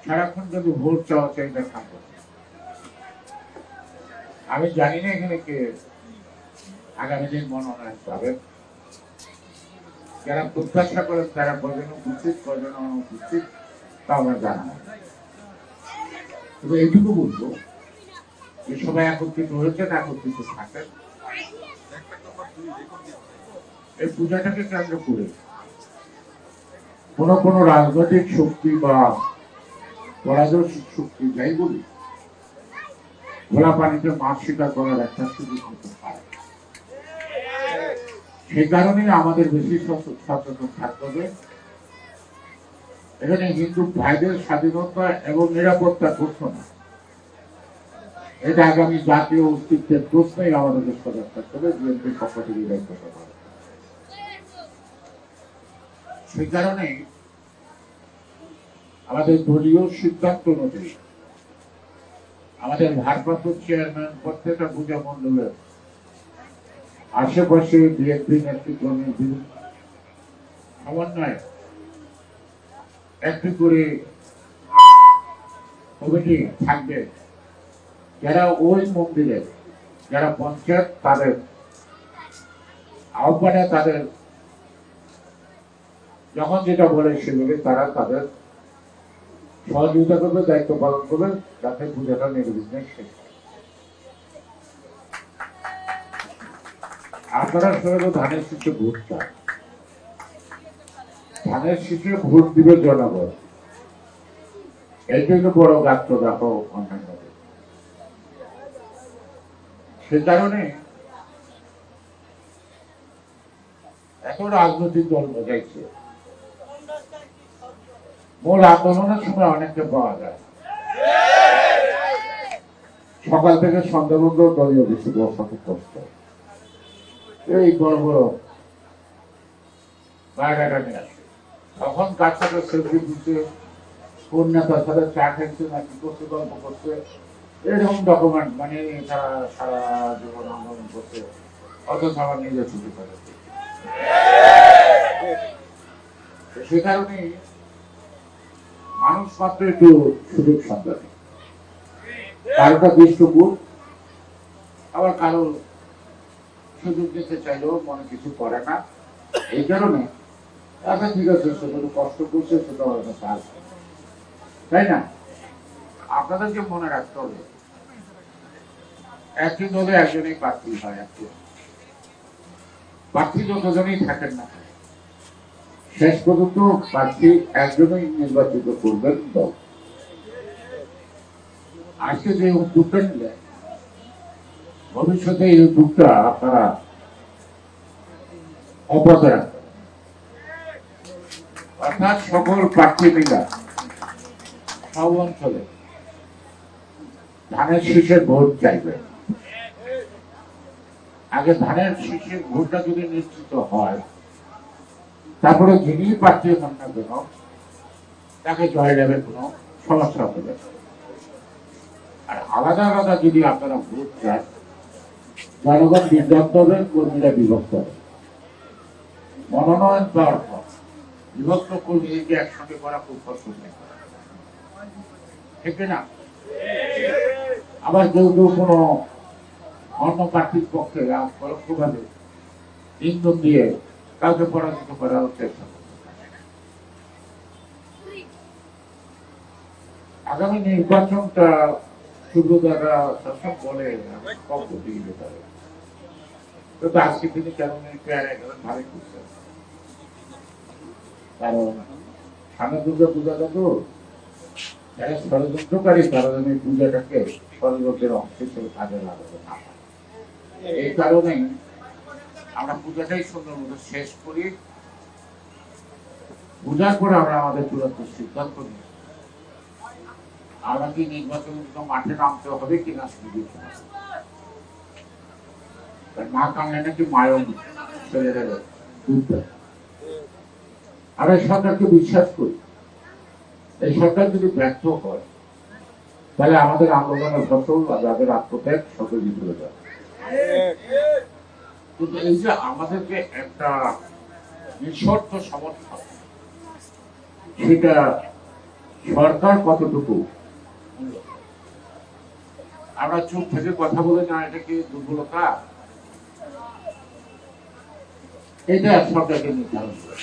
সারাক্ষণ যদি ভোট চাওয়া চাইটা থাকবো। আমি জানি না এখানে কে আগামী দিন মনোনয়ন পাবেন। যারা প্রত্যাশা করেন তারা কজন উপস্থিত কজন অনুপস্থিত তা আমার জানা নেই। তবে এইটুকু বলবো যে সবাই একত্রিত হয়েছেন, একত্রিত থাকেন। এই পূজাটাকে কেন্দ্র করে কোন রাজনৈতিক শক্তি বা পরাদর্শিক শক্তি যাই বলি, ঘোলা পানিতে মাছ শিকার করার একটা সুযোগ হতে পারে। সেই কারণে আমাদের বেশি সচেতন থাকতে হবে। এখানে হিন্দু ভাইদের স্বাধীনতা এবং নিরাপত্তার প্রশ্ন না, এটা আগামী জাতীয় অস্তিত্বের প্রশ্নেই আমাদেরকে সজাগ থাকতে হবে। বিএনপির পক্ষ থেকে দায়িত্ব পাবে। সেই কারণে আমাদের দলীয় সিদ্ধান্ত অনুযায়ী আমাদের ভারপ্রাপ্ত চেয়ারম্যান প্রত্যেকটা পূজা মণ্ডলের আশেপাশে বিএনপি নেতৃত্বের সমন্বয়ে একটি করে কমিটি থাকবে, যারা ওই মন্দিরের যারা পঞ্চায়েত তাদের আহ্বানে তাদের যখন যেটা বলে সেভাবে তারা তাদের সহযোগিতা করবে, দায়িত্ব পালন করবে, যাতে পূজাটা নির্বিঘ্নে শেষ হয়। আপনারা সবাই ধানের শীষে ভোট চান, ধানের শীষে ভোট দিবে জনগণ। এই জন্য বড় গাত্র দেখো অন্যান্য। সে কারণে এখন রাজনৈতিক দল বোঝাইছে মূল আন্দোলনের সময় অনেককে পাওয়া যায়, সকাল থেকে সন্ধ্যা পর্যন্ত দলীয় বেশি বসাতে কষ্ট। এই বড় বড় বায়োডাটা নিয়ে আসে, তখন কার সাথে সেলফি দিচ্ছে, কোন নেতার সাথে চা খাইছে নাকি করছে, গল্প করছে, এরকম ডকুমেন্ট মানে তারা সারা জীবন আন্দোলন করছে, অথচ আমার নিজে ছুটি করে। সে কারণে মানুষ মাত্র একটু সুযোগ সন্ধানী, কারোটা দৃষ্টপুর, আবার কারো সুযোগ দিতে চাইলেও মনে কিছু করে না। এই কারণে আচ্ছা ঠিক আছে, সেগুলো কষ্ট করছে, সেটা আমার কাছে আসবে, তাই না? আপনাদেরকে মনে রাখতে হবে একই দলে একজনই প্রার্থী হয়, একটি প্রার্থী যতজনই থাকেন না শেষ পর্যন্ত প্রার্থী একজনই নির্বাচিত করবেন দল। আজকে যে উদ্যোগটা নিলেন, ভবিষ্যতে এই উদ্যোগটা আপনারা অব্যাহত রাখবেন, অর্থাৎ সকল প্রার্থীরা সব অঞ্চলে ধানের শীষের ভোট চাইবে। আগে ধানের শীষের ভোটটা যদি নিশ্চিত হয়, তারপরে যিনি প্রার্থী হন না কেন তাকে জয়লাভের কোনো সমস্যা হবে না। আর আলাদা আলাদা যদি আপনারা ভোট চান, জনগণ বিভক্ত হবেন, কর্মীরা বিভক্ত হবে। মনোনয়ন পাওয়ার পর বিভক্ত কর্মীদেরকে একসঙ্গে করা খুব কষ্ট, ঠিক না? আবার কেউ কেউ কোনো অন্য প্রার্থীর পক্ষে পরোক্ষভাবে ইন্ধন দিয়ে কাউকে পরাজিত করার চেষ্টা করবে। আগামী নির্বাচনটা শুধু যারা সব বলে কম গতি যেতে হবে, তো আজকে তিনি কেমন ভালো করছেন, কারণ সামনে দুর্গা পূজাটা তো যারা ষড়যন্ত্রকারী তারা যেন এই পূজাটাকে ষড়যন্ত্রের অংশ হিসেবে কাজে লাগাতে না পারে। এই কারণেই আমরা পূজাটাই সুন্দর মতো শেষ করি, পূজার পরে আমরা আমাদের চূড়ান্ত সিদ্ধান্ত নিই আগামী নির্বাচনের জন্য মাঠে নামতে হবে কিনা। মা কামলে নাকি মায়ও ছেড়ে দেবে। আমরা এই সরকারকে বিশ্বাস করি, এই সরকার যদি ব্যর্থ হয় তাহলে আমাদের আন্দোলনের ফসল যাদের আত্মত্যাগ সকল বিফলে যাবে। কিন্তু এই যে আমাদেরকে একটা নিঃশর্ত সমর্থন, সেটা সরকার কতটুকু। আমরা চুপ থেকে কথা বলে না, এটা কি দুর্বলতা? এটা সরকারকে নির্ধারণ করে।